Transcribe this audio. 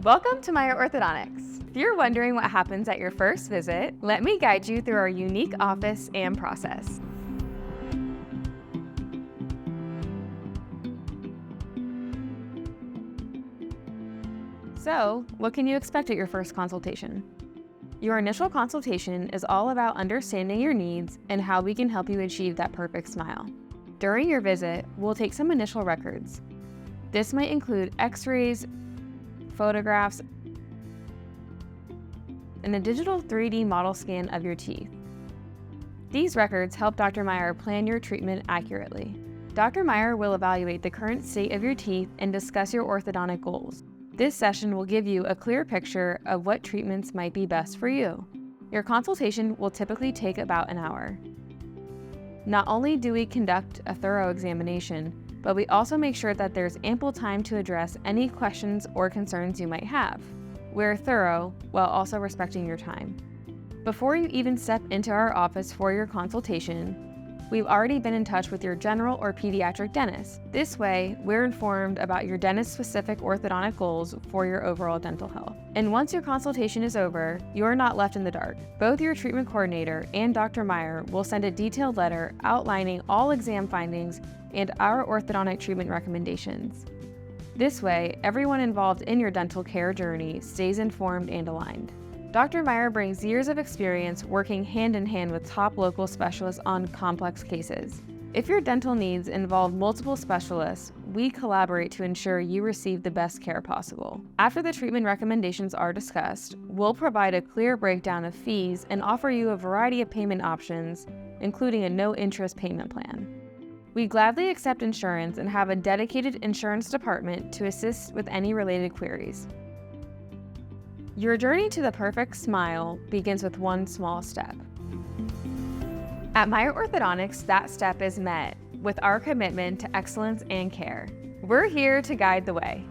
Welcome to Meier Orthodontics. If you're wondering what happens at your first visit, let me guide you through our unique office and process. So, what can you expect at your first consultation? Your initial consultation is all about understanding your needs and how we can help you achieve that perfect smile. During your visit, we'll take some initial records. This might include x-rays, photographs, and a digital 3D model scan of your teeth. These records help Dr. Meier plan your treatment accurately. Dr. Meier will evaluate the current state of your teeth and discuss your orthodontic goals. This session will give you a clear picture of what treatments might be best for you. Your consultation will typically take about an hour. Not only do we conduct a thorough examination, but we also make sure that there's ample time to address any questions or concerns you might have. We're thorough while also respecting your time. Before you even step into our office for your consultation, we've already been in touch with your general or pediatric dentist. This way, we're informed about your dentist-specific orthodontic goals for your overall dental health. And once your consultation is over, you're not left in the dark. Both your treatment coordinator and Dr. Meier will send a detailed letter outlining all exam findings and our orthodontic treatment recommendations. This way, everyone involved in your dental care journey stays informed and aligned. Dr. Meier brings years of experience working hand in hand with top local specialists on complex cases. If your dental needs involve multiple specialists, we collaborate to ensure you receive the best care possible. After the treatment recommendations are discussed, we'll provide a clear breakdown of fees and offer you a variety of payment options, including a no-interest payment plan. We gladly accept insurance and have a dedicated insurance department to assist with any related queries. Your journey to the perfect smile begins with one small step. At Meier Orthodontics, that step is met with our commitment to excellence and care. We're here to guide the way.